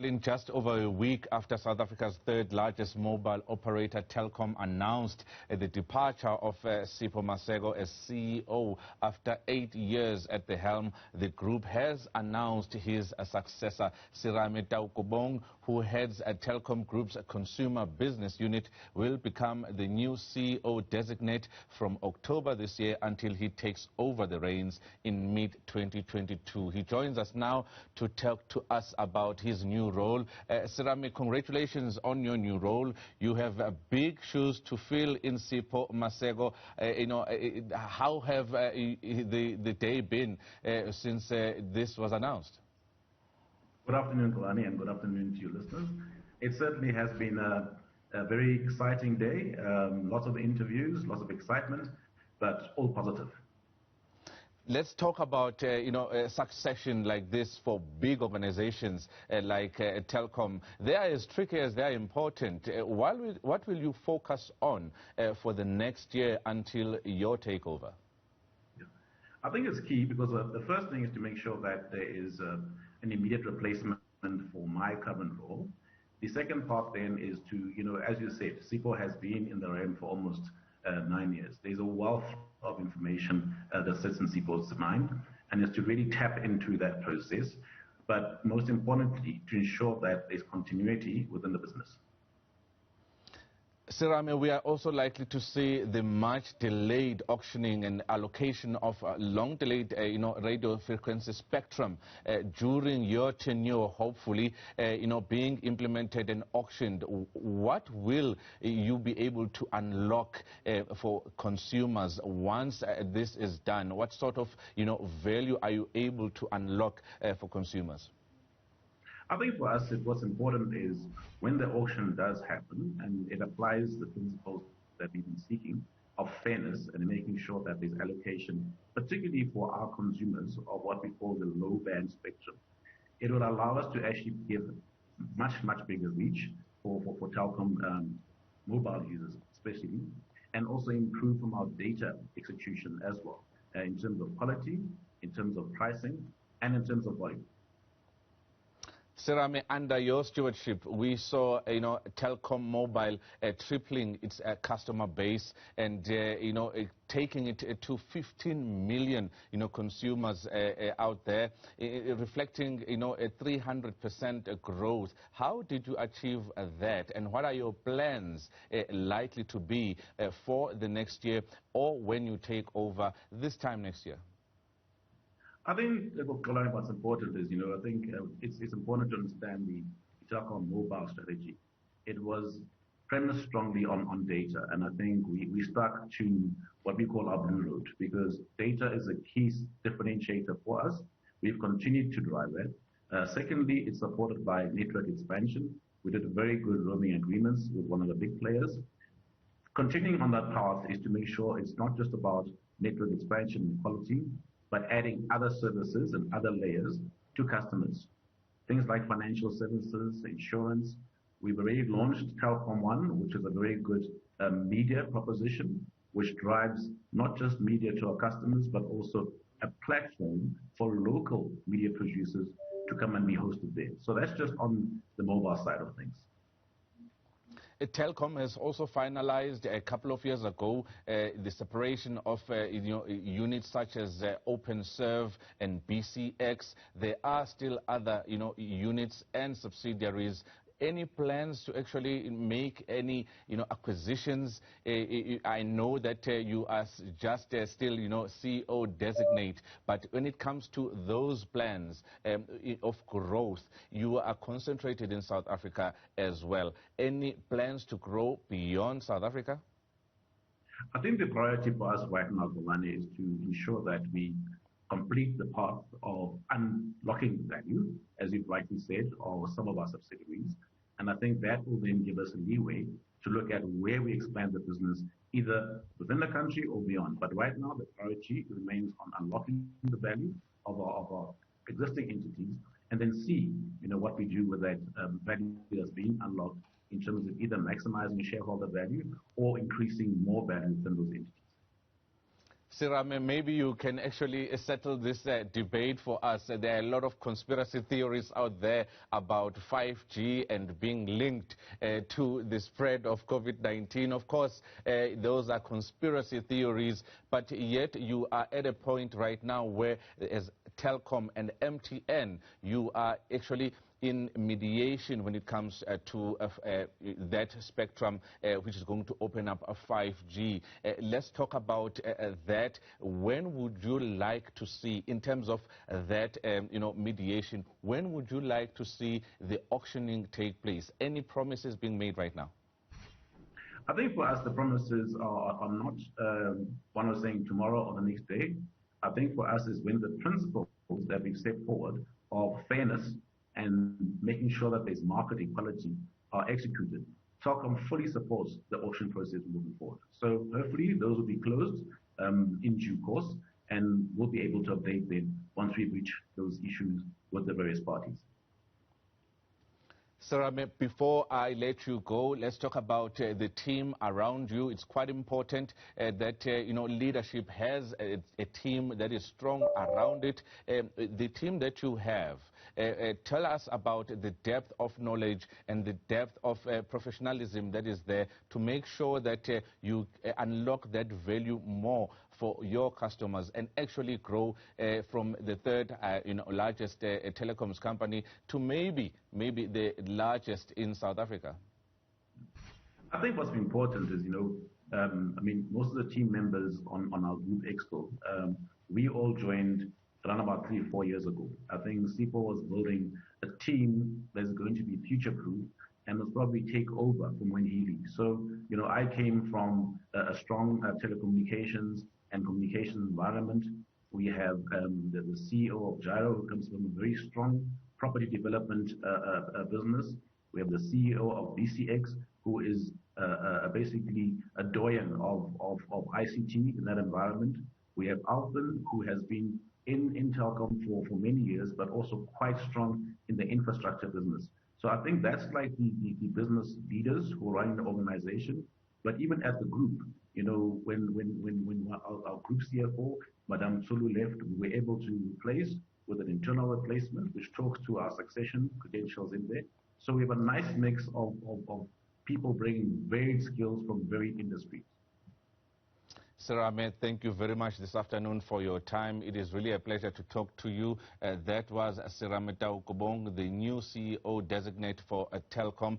In just over a week after South Africa's third largest mobile operator, Telkom, announced the departure of Sipho Maseko as CEO after 8 years at the helm, the group has announced his successor, Serame Taukobong, who heads Telkom Group's consumer business unit, will become the new CEO-Designate from October this year until he takes over the reins in mid-2022. He joins us now to talk to us about his new role. Serame, congratulations on your new role. You have big shoes to fill in Sipho Maseko. How have the day been since this was announced? Good afternoon, Kulani, and good afternoon to your listeners. It certainly has been a very exciting day. Lots of interviews, lots of excitement, but all positive. Let's talk about a succession like this for big organizations like Telkom. They are as tricky as they are important. What will you focus on for the next year until your takeover? Yeah. I think it's key because the first thing is to make sure that there is an immediate replacement for my current role. The second part then is to, as you said, Sipho has been in the realm for almost 9 years. There's a wealth of information that sits in Sipho's mind, and it's to really tap into that process, but most importantly, to ensure that there's continuity within the business. Serame, we are also likely to see the much delayed auctioning and allocation of long-delayed radio frequency spectrum during your tenure, hopefully, being implemented and auctioned. What will you be able to unlock for consumers once this is done? What sort of value are you able to unlock for consumers? I think for us, what's important is when the auction does happen, and it applies the principles that we've been seeking of fairness and making sure that there's allocation, particularly for our consumers, of what we call the low-band spectrum. It will allow us to actually give much bigger reach for Telkom mobile users, especially, and also improve from our data execution as well, in terms of quality, in terms of pricing, and in terms of volume. Serame, under your stewardship, we saw, Telkom Mobile tripling its customer base and, taking it to 15 million, consumers out there, reflecting, a 300% growth. How did you achieve that, and what are your plans likely to be for the next year or when you take over this time next year? I think what's important is, I think it's important to understand the Telkom mobile strategy. It was premised strongly on data, and I think we stuck to what we call our blue road because data is a key differentiator for us. We've continued to drive that. Secondly, it's supported by network expansion. We did very good roaming agreements with one of the big players. Continuing on that path is to make sure it's not just about network expansion and quality, but adding other services and other layers to customers. Things like financial services, insurance. We've already launched Telkom One, which is a very good media proposition, which drives not just media to our customers, but also a platform for local media producers to come and be hosted there. So that's just on the mobile side of things. Telkom has also finalized a couple of years ago the separation of units such as OpenServe and BCX. There are still other units and subsidiaries. Any plans to actually make any acquisitions? I know that you are just still CEO-Designate, but when it comes to those plans of growth, you are concentrated in South Africa as well. Any plans to grow beyond South Africa? I think the priority for us right now, Kulani, is to ensure that we complete the path of unlocking value, as you've rightly said, of some of our subsidiaries. And I think that will then give us a leeway to look at where we expand the business, either within the country or beyond. But right now, the priority remains on unlocking the value of our existing entities, and then see, what we do with that value that's being unlocked in terms of either maximizing shareholder value or increasing more value within those entities. Serame, maybe you can actually settle this debate for us. There are a lot of conspiracy theories out there about 5G and being linked to the spread of COVID-19. Of course, those are conspiracy theories, but yet you are at a point right now where, as Telkom and MTN, you are actually in mediation when it comes to that spectrum which is going to open up a 5G. Let's talk about that. When would you like to see, in terms of that mediation, when would you like to see the auctioning take place? Any promises being made right now? I think for us the promises are not one was saying tomorrow or the next day. I think for us is when the principles that we've set forward of fairness and making sure that there's market equality are executed. Telkom fully supports the auction process moving forward. So hopefully those will be closed in due course, and we'll be able to update them once we reach those issues with the various parties. Serame, before I let you go, let's talk about the team around you. It's quite important that leadership has a team that is strong around it. The team that you have, tell us about the depth of knowledge and the depth of professionalism that is there to make sure that you unlock that value more for your customers and actually grow from the third largest telecoms company to maybe the largest in South Africa. I think what's important is, most of the team members on our group exco, we all joined around about 3 or 4 years ago. I think Sipho was building a team that's going to be future-proof and will probably take over from when he leaves. So, I came from a strong telecommunications and communications environment. We have the CEO of Gyro, who comes from a very strong property development business. We have the CEO of BCX, who is basically a doyen of ICT in that environment. We have Alvin, who has been in Telkom for many years, but also quite strong in the infrastructure business. So I think that's like the business leaders who are running the organization. But even at the group, when our group CFO, Madame Sulu, left, we were able to replace with an internal replacement, which talks to our succession credentials in there. So we have a nice mix of people bringing varied skills from varied industries. Serame, thank you very much this afternoon for your time. It is really a pleasure to talk to you. That was Serame Taukobong, the new CEO-Designate for Telkom.